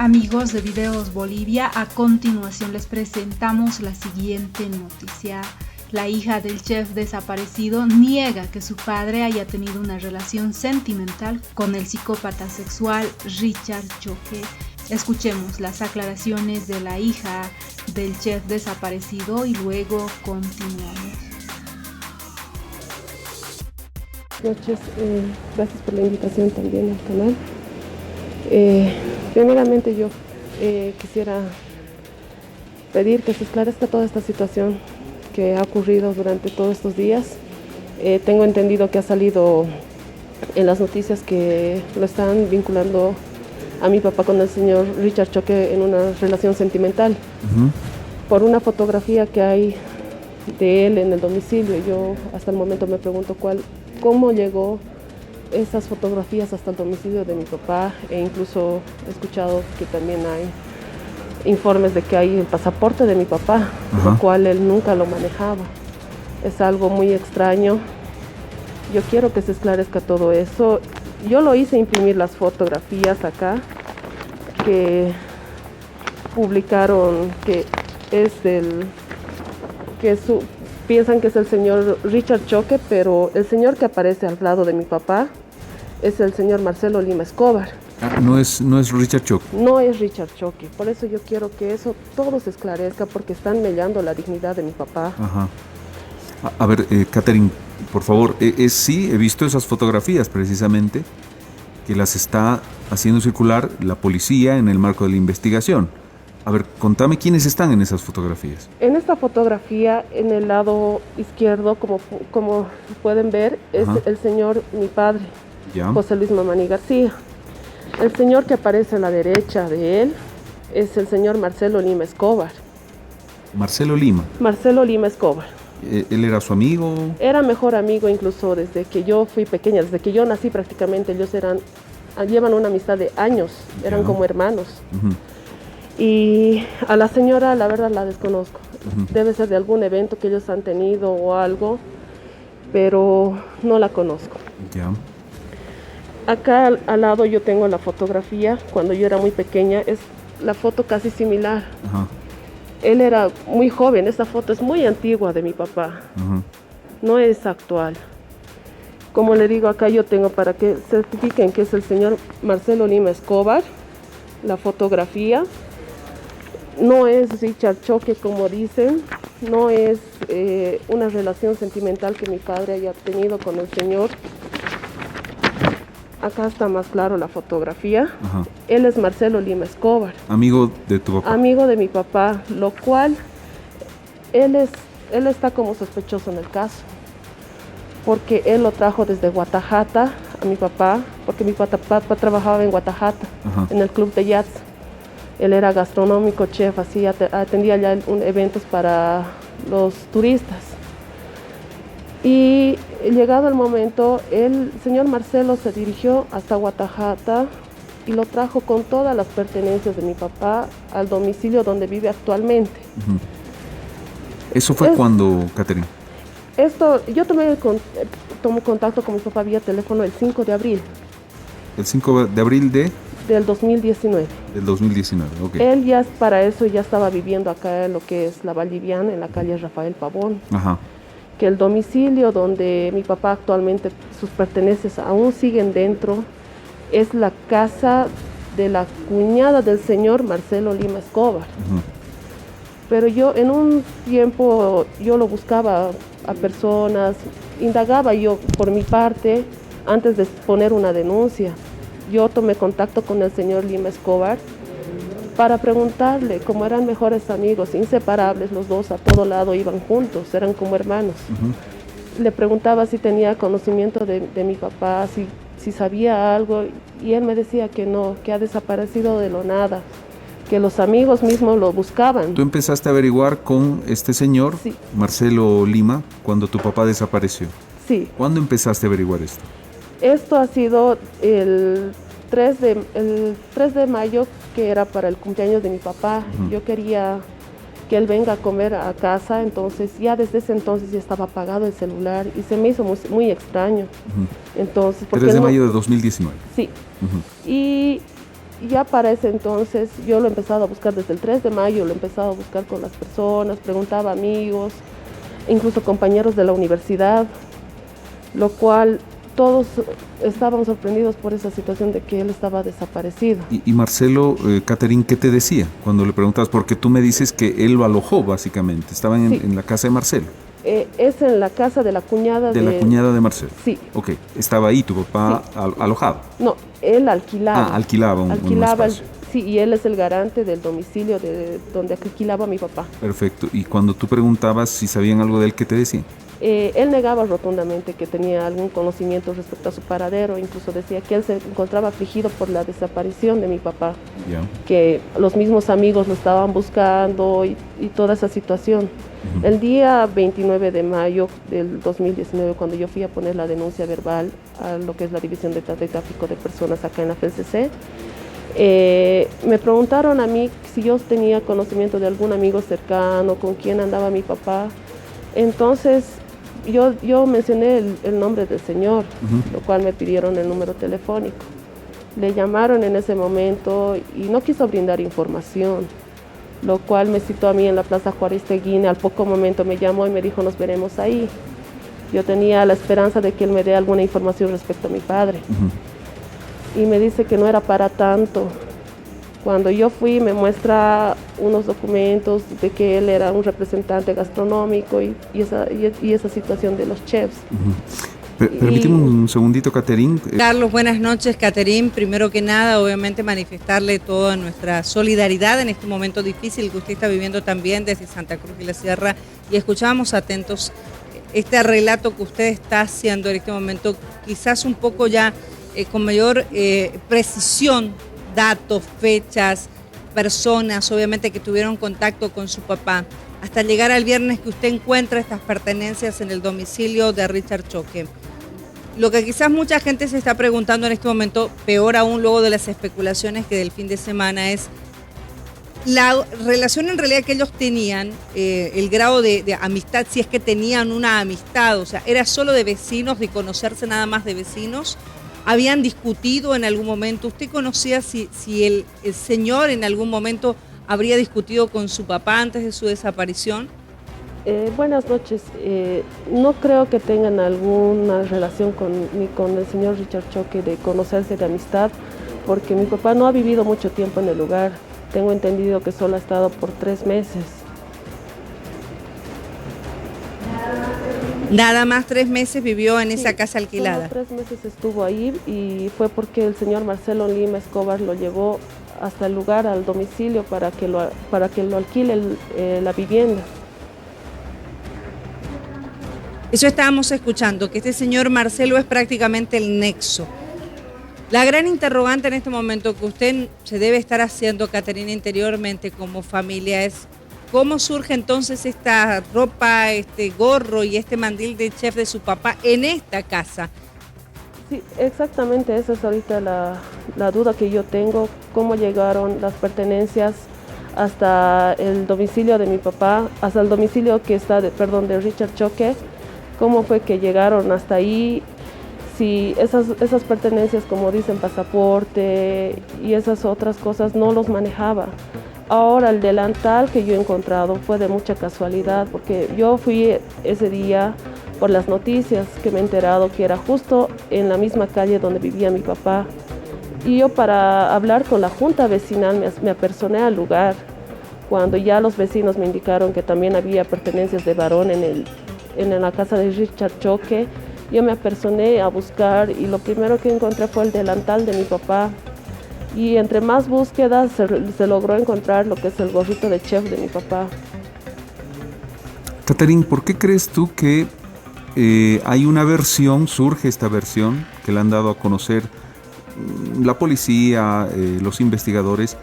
Amigos de Videos Bolivia, a continuación les presentamos la siguiente noticia. La hija del chef desaparecido niega que su padre haya tenido una relación sentimental con el psicópata sexual Richard Choque. Escuchemos las aclaraciones de la hija del chef desaparecido y luego continuamos. Buenas noches, gracias por la invitación también al canal. Primeramente yo quisiera pedir que se esclarezca toda esta situación que ha ocurrido durante todos estos días. Tengo entendido que ha salido en las noticias que lo están vinculando a mi papá con el señor Richard Choque en una relación sentimental. Por una fotografía que hay de él en el domicilio. Yo hasta el momento me pregunto cómo llegó esas fotografías hasta el domicilio de mi papá, e incluso he escuchado que también hay informes de que hay el pasaporte de mi papá, lo cual él nunca lo manejaba. Es algo muy extraño. Yo quiero que se esclarezca todo eso. Yo lo hice imprimir las fotografías acá, que publicaron que es piensan que es el señor Richard Choque, pero el señor que aparece al lado de mi papá es el señor Marcelo Lima Escobar. No es Richard Choque. No es Richard Choque. Por eso yo quiero que eso todo se esclarezca, porque están mellando la dignidad de mi papá. A ver, Catherine, por favor, sí, he visto esas fotografías precisamente, que las está haciendo circular la policía en el marco de la investigación. A ver, contame quiénes están en esas fotografías. En esta fotografía, en el lado izquierdo, como pueden ver, es el señor, mi padre, José Luis Mamani García. El señor que aparece a la derecha de él es el señor Marcelo Lima Escobar. Marcelo Lima. Marcelo Lima Escobar. ¿Él era su amigo? Era mejor amigo incluso desde que yo fui pequeña, desde que yo nací prácticamente. Ellos llevan una amistad de años, eran como hermanos. Y a la señora, la verdad, la desconozco. Debe ser de algún evento que ellos han tenido o algo, pero no la conozco. Acá al lado yo tengo la fotografía, cuando yo era muy pequeña, es la foto casi similar. Él era muy joven, esta foto es muy antigua de mi papá, no es actual. Como le digo, acá yo tengo para que certifiquen que es el señor Marcelo Lima Escobar, la fotografía. No es Richard Choque, como dicen, no es una relación sentimental que mi padre haya tenido con el señor. Acá está más claro la fotografía. Él es Marcelo Lima Escobar. Amigo de tu papá. Amigo de mi papá, lo cual él está como sospechoso en el caso, porque él lo trajo desde Guatajata a mi papá, porque mi papá trabajaba en Guatajata, en el club de yachts. Él era gastronómico, chef, así atendía ya eventos para los turistas. Y llegado el momento, el señor Marcelo se dirigió hasta Guatajata y lo trajo con todas las pertenencias de mi papá al domicilio donde vive actualmente. ¿Eso fue cuándo, Catherine? Yo tomé contacto con mi papá vía teléfono el 5 de abril. ¿El 5 de abril del 2019. Del 2019, ok. Él ya para eso ya estaba viviendo acá en lo que es la Valdiviana, en la calle Rafael Pavón. Que el domicilio donde mi papá actualmente, sus pertenencias aún siguen dentro, es la casa de la cuñada del señor Marcelo Lima Escobar. Pero yo en un tiempo, yo lo buscaba a personas, indagaba yo por mi parte antes de poner una denuncia. Yo tomé contacto con el señor Lima Escobar para preguntarle, como eran mejores amigos, inseparables los dos, a todo lado iban juntos, eran como hermanos. Le preguntaba si tenía conocimiento de mi papá, si sabía algo, y él me decía que no, que ha desaparecido de lo nada, que los amigos mismos lo buscaban. ¿Tú empezaste a averiguar con este señor, Marcelo Lima, cuando tu papá desapareció? Sí. ¿Cuándo empezaste a averiguar esto? Esto ha sido el 3 de mayo, que era para el cumpleaños de mi papá. Yo quería que él venga a comer a casa, entonces ya desde ese entonces ya estaba apagado el celular y se me hizo muy, muy extraño. Entonces, 3 de mayo de 2019. Sí. Y ya para ese entonces yo lo he empezado a buscar desde el 3 de mayo, lo he empezado a buscar con las personas, preguntaba a amigos, incluso compañeros de la universidad, lo cual todos estaban sorprendidos por esa situación de que él estaba desaparecido. Y Marcelo, Catherine, ¿qué te decía cuando le preguntabas? Porque tú me dices que él lo alojó básicamente, estaban en la casa de Marcelo. Es en la casa de la cuñada de... la cuñada de Marcelo. Sí. Ok, estaba ahí tu papá alojado. No, él alquilaba. Alquilaba un espacio. Sí, y él es el garante del domicilio de donde alquilaba mi papá. Perfecto. Y cuando tú preguntabas si sabían algo de él, ¿qué te decían? Él negaba rotundamente que tenía algún conocimiento respecto a su paradero, incluso decía que él se encontraba afligido por la desaparición de mi papá, que los mismos amigos lo estaban buscando y toda esa situación. El día 29 de mayo del 2019, cuando yo fui a poner la denuncia verbal a lo que es la División de Trata y Tráfico de Personas acá en la FCC, me preguntaron a mí si yo tenía conocimiento de algún amigo cercano, con quién andaba mi papá. Entonces yo mencioné el nombre del señor, lo cual me pidieron el número telefónico. Le llamaron en ese momento y no quiso brindar información, lo cual me citó a mí en la Plaza Juárez Teguín. Al poco momento me llamó y me dijo, nos veremos ahí. Yo tenía la esperanza de que él me dé alguna información respecto a mi padre. Y me dice que no era para tanto. Cuando yo fui me muestra unos documentos de que él era un representante gastronómico y esa situación de los chefs. Permíteme un segundito, Catherine. Carlos, buenas noches, Catherine. Primero que nada, obviamente manifestarle toda nuestra solidaridad en este momento difícil que usted está viviendo también desde Santa Cruz y la Sierra. Y escuchábamos atentos este relato que usted está haciendo en este momento, quizás un poco ya con mayor precisión, datos, fechas, personas, obviamente que tuvieron contacto con su papá, hasta llegar al viernes que usted encuentra estas pertenencias en el domicilio de Richard Choque. Lo que quizás mucha gente se está preguntando en este momento, peor aún luego de las especulaciones que del fin de semana, es la relación en realidad que ellos tenían, el grado de amistad, si es que tenían una amistad, o sea, ¿era solo de vecinos, de conocerse nada más de vecinos? ¿Habían discutido en algún momento? ¿Usted conocía si el señor en algún momento habría discutido con su papá antes de su desaparición? Buenas noches. No creo que tengan alguna relación ni con el señor Richard Choque de conocerse de amistad, porque mi papá no ha vivido mucho tiempo en el lugar. Tengo entendido que solo ha estado por 3 meses. Nada más 3 meses vivió en esa casa alquilada. Solo 3 meses estuvo ahí y fue porque el señor Marcelo Lima Escobar lo llevó hasta el lugar, al domicilio, para que lo alquile la vivienda. Eso estábamos escuchando, que este señor Marcelo es prácticamente el nexo. La gran interrogante en este momento que usted se debe estar haciendo, Catherine, interiormente como familia es: ¿cómo surge entonces esta ropa, este gorro y este mandil de chef de su papá en esta casa? Sí, exactamente, esa es ahorita la duda que yo tengo. ¿Cómo llegaron las pertenencias hasta el domicilio de mi papá, hasta el domicilio que está, de Richard Choque? ¿Cómo fue que llegaron hasta ahí? Si esas pertenencias, como dicen, pasaporte y esas otras cosas, no los manejaba. Ahora el delantal que yo he encontrado fue de mucha casualidad, porque yo fui ese día por las noticias que me he enterado que era justo en la misma calle donde vivía mi papá. Y yo, para hablar con la junta vecinal, me apersoné al lugar. Cuando ya los vecinos me indicaron que también había pertenencias de varón en la casa de Richard Choque, yo me apersoné a buscar y lo primero que encontré fue el delantal de mi papá. Y entre más búsquedas se logró encontrar lo que es el gorrito de chef de mi papá. Catherine, ¿por qué crees tú que hay una versión, surge esta versión que le han dado a conocer la policía, los investigadores,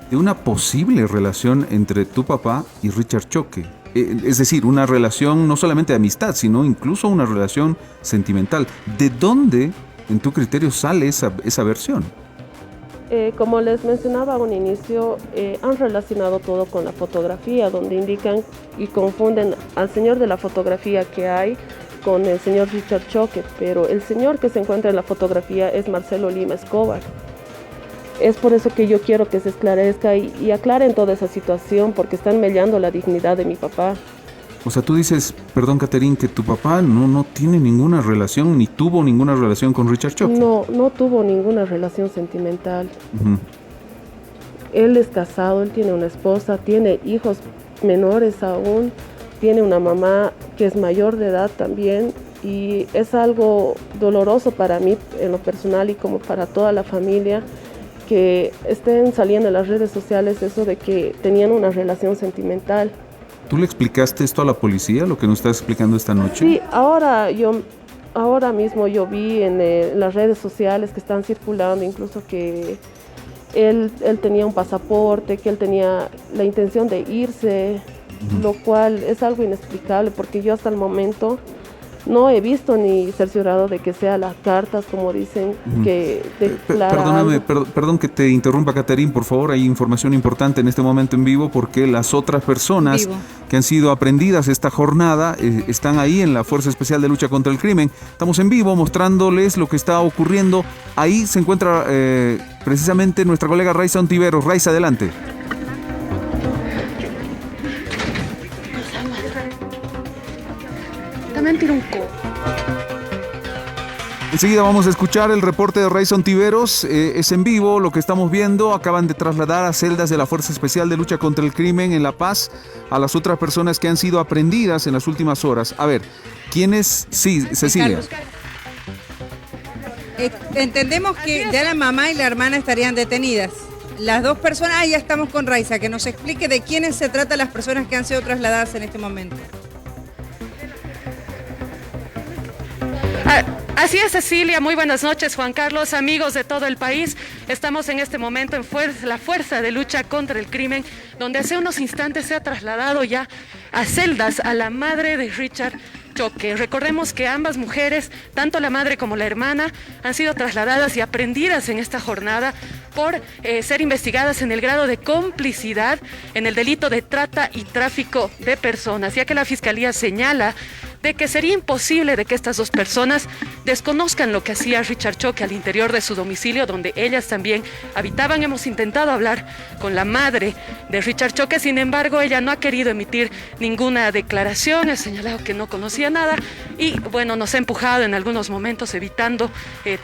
de una posible relación entre tu papá y Richard Choque? Es decir, una relación no solamente de amistad, sino incluso una relación sentimental. ¿De dónde, en tu criterio, sale esa versión? Como les mencionaba a un inicio, han relacionado todo con la fotografía, donde indican y confunden al señor de la fotografía que hay con el señor Richard Choque, pero el señor que se encuentra en la fotografía es Marcelo Lima Escobar. Es por eso que yo quiero que se esclarezca y aclaren toda esa situación, porque están mellando la dignidad de mi papá. O sea, tú dices, perdón, Catherine, que tu papá no tiene ninguna relación, ni tuvo ninguna relación con Richard Choque. No tuvo ninguna relación sentimental. Él es casado, él tiene una esposa, tiene hijos menores aún, tiene una mamá que es mayor de edad también, y es algo doloroso para mí en lo personal y como para toda la familia, que estén saliendo en las redes sociales eso de que tenían una relación sentimental. ¿Tú le explicaste esto a la policía, lo que nos estás explicando esta noche? Sí, ahora mismo yo vi en las redes sociales que están circulando, incluso que él tenía un pasaporte, que él tenía la intención de irse, lo cual es algo inexplicable, porque yo hasta el momento no he visto ni cerciorado de que sea las cartas, como dicen, que Perdóname, perdón que te interrumpa, Catherine, por favor, hay información importante en este momento en vivo, porque las otras personas que han sido aprehendidas esta jornada están ahí en la Fuerza Especial de Lucha contra el Crimen. Estamos en vivo mostrándoles lo que está ocurriendo. Ahí se encuentra precisamente nuestra colega Raiza Ontiveros. Raiza, adelante. Enseguida vamos a escuchar el reporte de Raiza Ontiveros. Es en vivo lo que estamos viendo. Acaban de trasladar a celdas de la Fuerza Especial de Lucha contra el Crimen en La Paz a las otras personas que han sido aprehendidas en las últimas horas. A ver, ¿quiénes? Sí, Cecilia. Entendemos que ya la mamá y la hermana estarían detenidas. Las dos personas, ya estamos con Raiza, que nos explique de quiénes se tratan las personas que han sido trasladadas en este momento. Así es, Cecilia, muy buenas noches, Juan Carlos, amigos de todo el país. Estamos en este momento en la Fuerza de Lucha contra el Crimen, donde hace unos instantes se ha trasladado ya a celdas a la madre de Richard Choque. Recordemos que ambas mujeres, tanto la madre como la hermana, han sido trasladadas y aprehendidas en esta jornada por ser investigadas en el grado de complicidad en el delito de trata y tráfico de personas, ya que la Fiscalía señala de que sería imposible de que estas dos personas desconozcan lo que hacía Richard Choque al interior de su domicilio, donde ellas también habitaban. Hemos intentado hablar con la madre de Richard Choque, sin embargo, ella no ha querido emitir ninguna declaración, ha señalado que no conocía nada y, bueno, nos ha empujado en algunos momentos evitando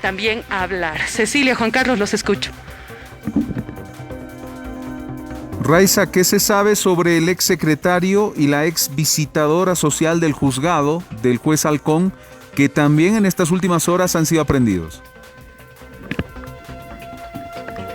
también hablar. Cecilia, Juan Carlos, los escucho. Raiza, ¿qué se sabe sobre el ex secretario y la ex visitadora social del juzgado del juez Halcón, que también en estas últimas horas han sido aprehendidos?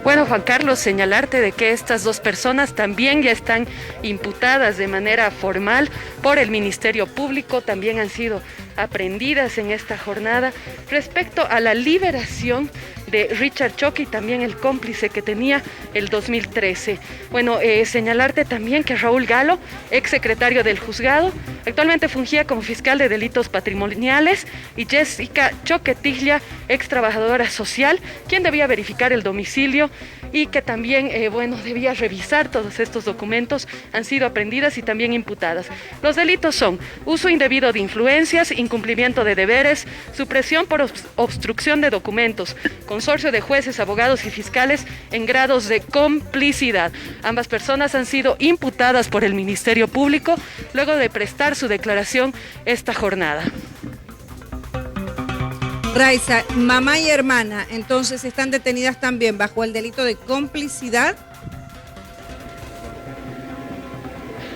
Bueno, Juan Carlos, señalarte de que estas dos personas también ya están imputadas de manera formal por el Ministerio Público, también han sido aprehendidas en esta jornada respecto a la liberación de Richard Choque y también el cómplice que tenía el 2013. Bueno, señalarte también que Raúl Galo, ex secretario del juzgado, actualmente fungía como fiscal de delitos patrimoniales, y Jessica Choque Tiglia, ex trabajadora social, quien debía verificar el domicilio y que también, debía revisar todos estos documentos, han sido aprehendidas y también imputadas. Los delitos son uso indebido de influencias, incumplimiento de deberes, supresión por obstrucción de documentos, consorcio de jueces, abogados y fiscales en grados de complicidad. Ambas personas han sido imputadas por el Ministerio Público luego de prestar su declaración esta jornada. Raiza, mamá y hermana, entonces están detenidas también bajo el delito de complicidad.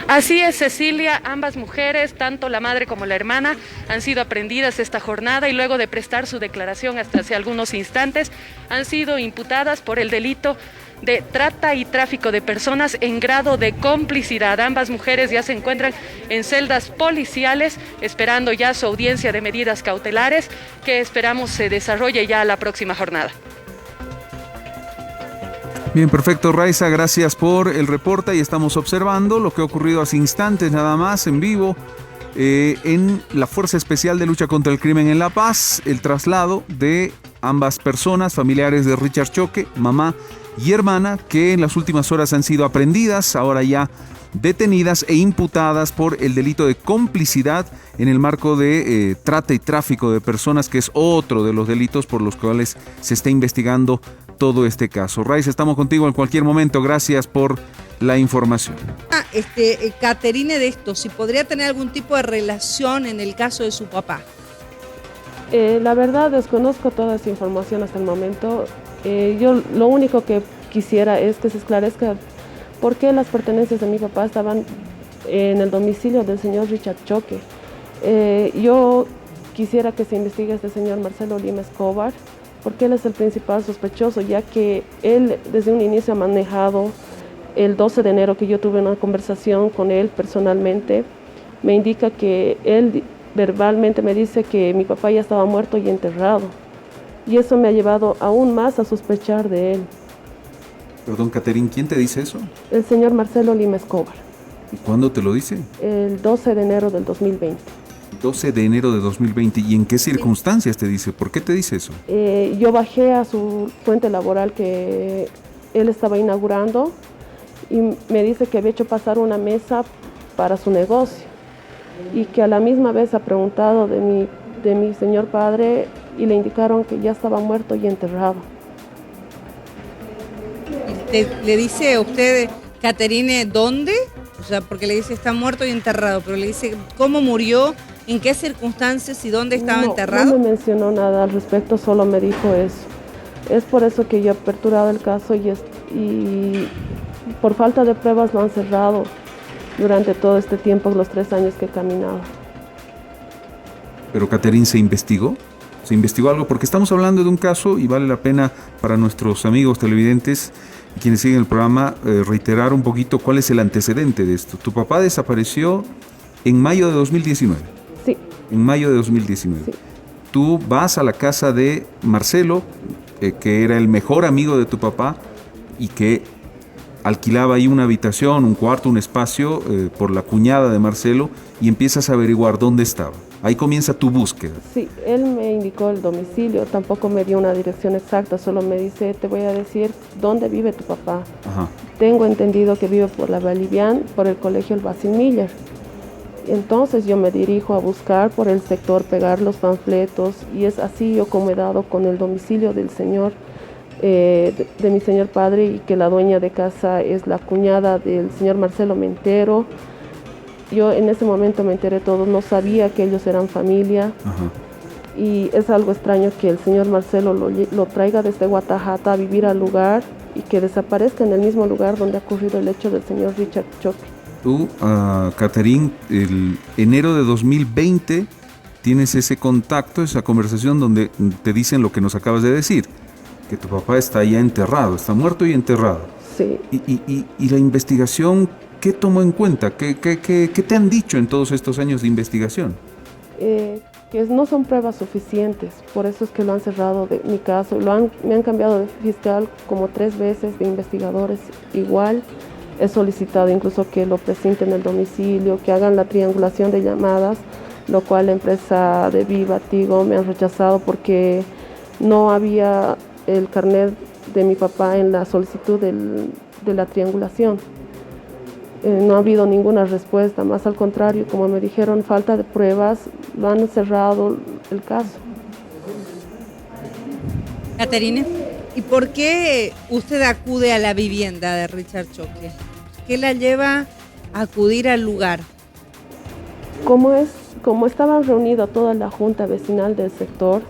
Así es, Cecilia, ambas mujeres, tanto la madre como la hermana, han sido aprehendidas esta jornada y luego de prestar su declaración hasta hace algunos instantes, han sido imputadas por el delito de trata y tráfico de personas en grado de complicidad. Ambas mujeres ya se encuentran en celdas policiales esperando ya su audiencia de medidas cautelares, que esperamos se desarrolle ya la próxima jornada. Bien, perfecto, Raiza, gracias por el reporte y estamos observando lo que ha ocurrido hace instantes nada más en vivo en la Fuerza Especial de Lucha contra el Crimen en La Paz, el traslado de ambas personas, familiares de Richard Choque, mamá y hermana, que en las últimas horas han sido aprehendidas, ahora ya detenidas e imputadas por el delito de complicidad en el marco de trata y tráfico de personas, que es otro de los delitos por los cuales se está investigando todo este caso. Raiza, estamos contigo en cualquier momento. Gracias por la información. Caterine, de esto, si podría tener algún tipo de relación en el caso de su papá. La verdad desconozco toda esa información hasta el momento. Yo lo único que quisiera es que se esclarezca por qué las pertenencias de mi papá estaban en el domicilio del señor Richard Choque. Yo quisiera que se investigue a este señor Marcelo Lima Escobar, porque él es el principal sospechoso, ya que él desde un inicio ha manejado. El 12 de enero que yo tuve una conversación con él personalmente, me indica que él verbalmente me dice que mi papá ya estaba muerto y enterrado. Y eso me ha llevado aún más a sospechar de él. Perdón, Caterine, ¿quién te dice eso? El señor Marcelo Lima Escobar. ¿Y cuándo te lo dice? El 12 de enero del 2020. 12 de enero de 2020. ¿Y en qué circunstancias te dice? ¿Por qué te dice eso? Yo bajé a su fuente laboral que él estaba inaugurando y me dice que había hecho pasar una mesa para su negocio y que a la misma vez ha preguntado de mi señor padre y le indicaron que ya estaba muerto y enterrado. ¿Le dice a usted, Caterine, dónde? O sea, porque le dice está muerto y enterrado, pero le dice cómo murió, en qué circunstancias y dónde estaba enterrado. No me mencionó nada al respecto, solo me dijo eso. Es por eso que yo he aperturado el caso y por falta de pruebas lo han cerrado durante todo este tiempo, los 3 años que he caminado. Pero, Caterine, ¿se investigó? ¿Se investigó algo? Porque estamos hablando de un caso y vale la pena para nuestros amigos televidentes y quienes siguen el programa reiterar un poquito cuál es el antecedente de esto. Tu papá desapareció en mayo de 2019. Sí. En mayo de 2019. Sí. Tú vas a la casa de Marcelo, que era el mejor amigo de tu papá y que alquilaba ahí una habitación, un cuarto, un espacio por la cuñada de Marcelo, y empiezas a averiguar dónde estaba. Ahí comienza tu búsqueda. Sí, él me indicó el domicilio, tampoco me dio una dirección exacta, solo me dice, te voy a decir dónde vive tu papá. Ajá. Tengo entendido que vive por la Bolivian, por el colegio El Basil Miller. Entonces yo me dirijo a buscar por el sector, pegar los panfletos, y es así yo como he dado con el domicilio del señor, de mi señor padre, y que la dueña de casa es la cuñada del señor Marcelo Mentero. Yo en ese momento me enteré todo, no sabía que ellos eran familia. Ajá. Y es algo extraño que el señor Marcelo lo traiga desde Guatajata a vivir al lugar y que desaparezca en el mismo lugar donde ha ocurrido el hecho del señor Richard Choque. Tú, Caterine, el enero de 2020 tienes ese contacto, esa conversación donde te dicen lo que nos acabas de decir, que tu papá está ya enterrado, está muerto y enterrado. Sí. Y la investigación, ¿qué tomó en cuenta? ¿Qué te han dicho en todos estos años de investigación? Que no son pruebas suficientes, por eso es que lo han cerrado de mi caso. Me han cambiado de fiscal como 3 veces, de investigadores igual. He solicitado incluso que lo presenten en el domicilio, que hagan la triangulación de llamadas, lo cual la empresa de Viva, Tigo, me han rechazado porque no había el carnet de mi papá en la solicitud de la triangulación. No ha habido ninguna respuesta, más al contrario, como me dijeron, falta de pruebas, lo han cerrado el caso. Caterine, ¿y por qué usted acude a la vivienda de Richard Choque? ¿Qué la lleva a acudir al lugar? Como estaban reunidos toda la junta vecinal del sector,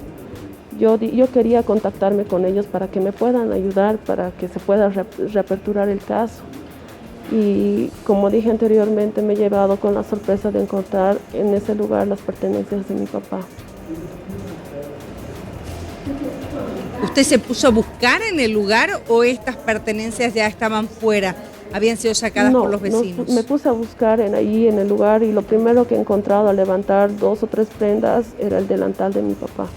yo quería contactarme con ellos para que me puedan ayudar, para que se pueda reaperturar el caso. Y como dije anteriormente, me he llevado con la sorpresa de encontrar en ese lugar las pertenencias de mi papá. ¿Usted se puso a buscar en el lugar o estas pertenencias ya estaban fuera? ¿Habían sido sacadas por los vecinos? No, me puse a buscar ahí en el lugar y lo primero que he encontrado al levantar 2 o 3 prendas era el delantal de mi papá.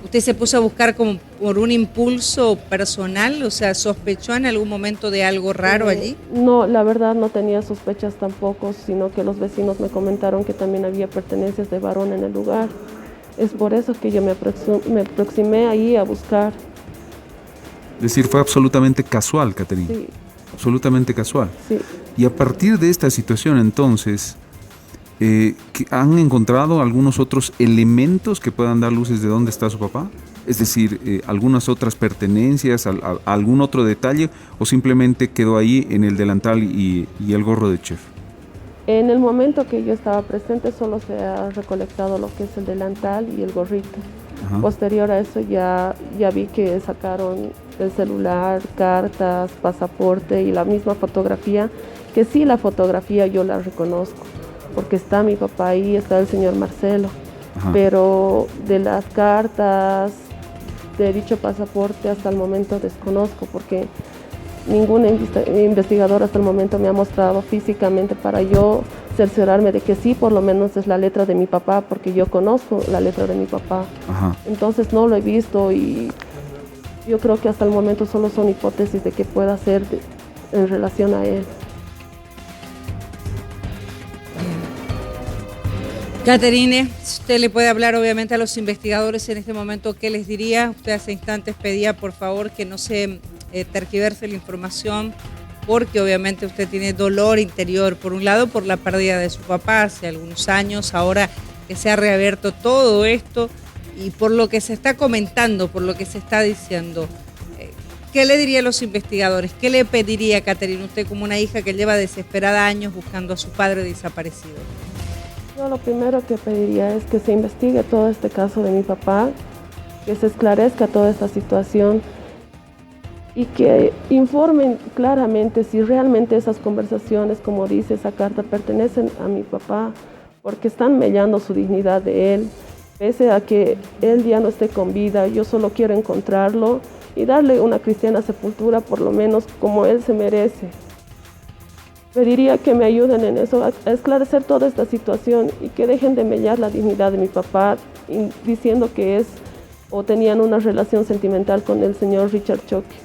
¿Usted se puso a buscar como por un impulso personal? O sea, ¿sospechó en algún momento de algo raro allí? No, la verdad no tenía sospechas tampoco, sino que los vecinos me comentaron que también había pertenencias de varón en el lugar. Es por eso que yo me aproximé ahí a buscar. Es decir, fue absolutamente casual, Caterine. Sí, Absolutamente casual. Sí. Y a partir de esta situación, entonces, ¿han encontrado algunos otros elementos que puedan dar luces de dónde está su papá? Es decir, algunas otras pertenencias, algún otro detalle, o simplemente quedó ahí en el delantal y el gorro de chef. En el momento que yo estaba presente solo se ha recolectado lo que es el delantal y el gorrito. Ajá. Posterior a eso ya vi que sacaron el celular, cartas, pasaporte y la misma fotografía, que sí, la fotografía yo la reconozco, porque está mi papá ahí, está el señor Marcelo. Ajá. Pero de las cartas, de dicho pasaporte hasta el momento desconozco, porque ningún investigador hasta el momento me ha mostrado físicamente para yo cerciorarme de que sí, por lo menos es la letra de mi papá, porque yo conozco la letra de mi papá. Ajá. Entonces no lo he visto y yo creo que hasta el momento solo son hipótesis de qué pueda ser en relación a él. Caterine, usted le puede hablar obviamente a los investigadores en este momento, ¿qué les diría? Usted hace instantes pedía por favor que no se tergiverse la información, porque obviamente usted tiene dolor interior, por un lado por la pérdida de su papá hace algunos años, ahora que se ha reabierto todo esto y por lo que se está comentando, por lo que se está diciendo. ¿Qué le diría a los investigadores? ¿Qué le pediría, Caterine, usted como una hija que lleva desesperada años buscando a su padre desaparecido? Yo lo primero que pediría es que se investigue todo este caso de mi papá, que se esclarezca toda esta situación y que informen claramente si realmente esas conversaciones, como dice esa carta, pertenecen a mi papá, porque están mellando su dignidad de él. Pese a que él ya no esté con vida, yo solo quiero encontrarlo y darle una cristiana sepultura, por lo menos como él se merece. Pediría que me ayuden en eso, a esclarecer toda esta situación y que dejen de mellar la dignidad de mi papá diciendo que es o tenían una relación sentimental con el señor Richard Choque.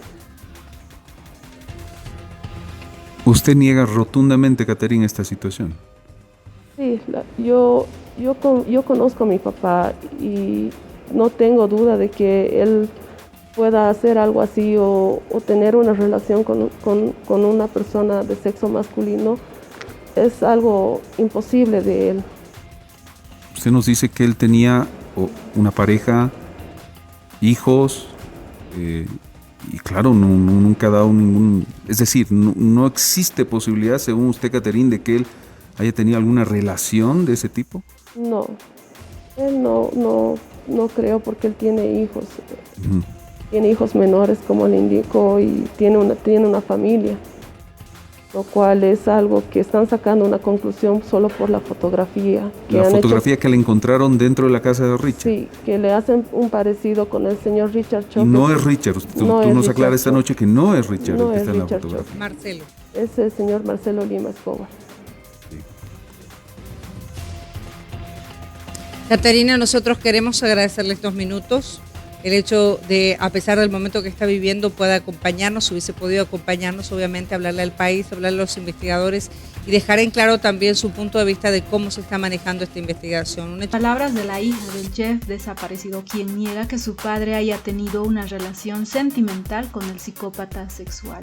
¿Usted niega rotundamente, Caterine, esta situación? Sí, yo conozco a mi papá y no tengo duda de que él pueda hacer algo así o tener una relación con una persona de sexo masculino. Es algo imposible de él. Usted nos dice que él tenía una pareja, hijos, y claro, nunca ha dado ningún... Es decir, no existe posibilidad, según usted, Caterine, de que él haya tenido alguna relación de ese tipo. No, él no creo, porque él tiene hijos. Uh-huh. Tiene hijos menores, como le indicó, y tiene una familia, lo cual es algo que están sacando una conclusión solo por la fotografía. La fotografía que le encontraron dentro de la casa de Richard. Sí, que le hacen un parecido con el señor Richard Choque. No es Richard, tú nos aclaras esta noche que no es Richard el que está en la fotografía. Marcelo. Es el señor Marcelo Lima Escobar. Sí. Caterine, nosotros queremos agradecerle estos minutos. El hecho de, a pesar del momento que está viviendo, pueda acompañarnos, hubiese podido acompañarnos, obviamente, hablarle al país, hablarle a los investigadores y dejar en claro también su punto de vista de cómo se está manejando esta investigación. Palabras de la hija del chef desaparecido, quien niega que su padre haya tenido una relación sentimental con el psicópata sexual.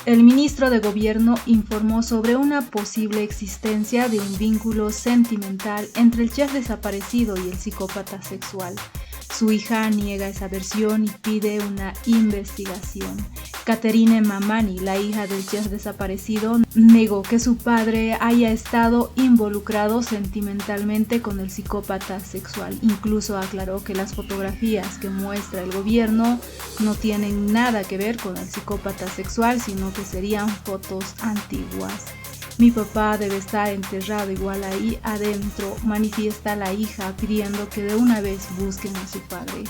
El ministro de Gobierno informó sobre una posible existencia de un vínculo sentimental entre el chef desaparecido y el psicópata sexual. Su hija niega esa versión y pide una investigación. Caterine Mamani, la hija del chef desaparecido, negó que su padre haya estado involucrado sentimentalmente con el psicópata sexual. Incluso aclaró que las fotografías que muestra el gobierno no tienen nada que ver con el psicópata sexual, sino que serían fotos antiguas. Mi papá debe estar enterrado igual ahí adentro, manifiesta la hija pidiendo que de una vez busquen a su padre.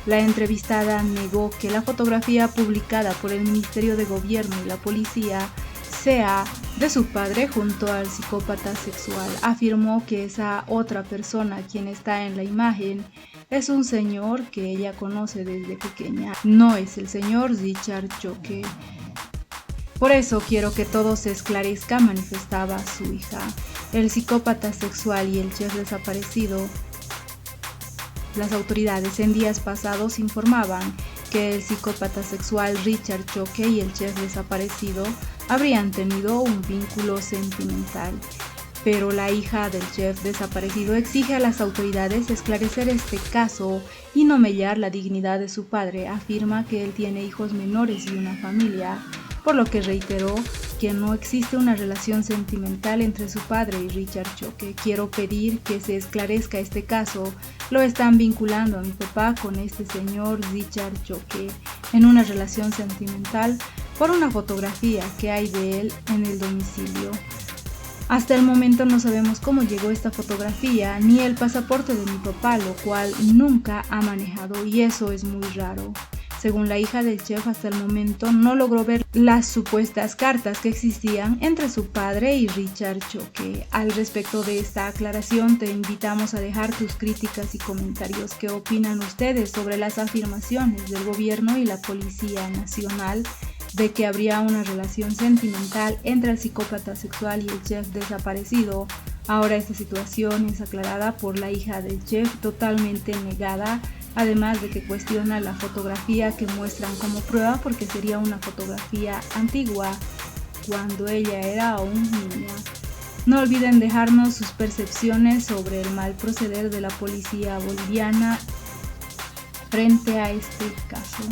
La entrevistada negó que la fotografía publicada por el Ministerio de Gobierno y la policía sea de su padre junto al psicópata sexual. Afirmó que esa otra persona quien está en la imagen es un señor que ella conoce desde pequeña. No es el señor Richard Choque. Por eso quiero que todo se esclarezca, manifestaba su hija. El psicópata sexual y el chef desaparecido. Las autoridades en días pasados informaban que el psicópata sexual Richard Choque y el chef desaparecido habrían tenido un vínculo sentimental. Pero la hija del chef desaparecido exige a las autoridades esclarecer este caso y no mellar la dignidad de su padre. Afirma que él tiene hijos menores y una familia, por lo que reiteró que no existe una relación sentimental entre su padre y Richard Choque. Quiero pedir que se esclarezca este caso. Lo están vinculando a mi papá con este señor Richard Choque en una relación sentimental por una fotografía que hay de él en el domicilio. Hasta el momento no sabemos cómo llegó esta fotografía ni el pasaporte de mi papá, lo cual nunca ha manejado, y eso es muy raro. Según la hija del chef, hasta el momento no logró ver las supuestas cartas que existían entre su padre y Richard Choque. Al respecto de esta aclaración, te invitamos a dejar tus críticas y comentarios. ¿Qué opinan ustedes sobre las afirmaciones del gobierno y la Policía Nacional de que habría una relación sentimental entre el psicópata sexual y el chef desaparecido? Ahora esta situación es aclarada por la hija del chef, totalmente negada, además de que cuestiona la fotografía que muestran como prueba porque sería una fotografía antigua cuando ella era aún niña. No olviden dejarnos sus percepciones sobre el mal proceder de la policía boliviana frente a este caso.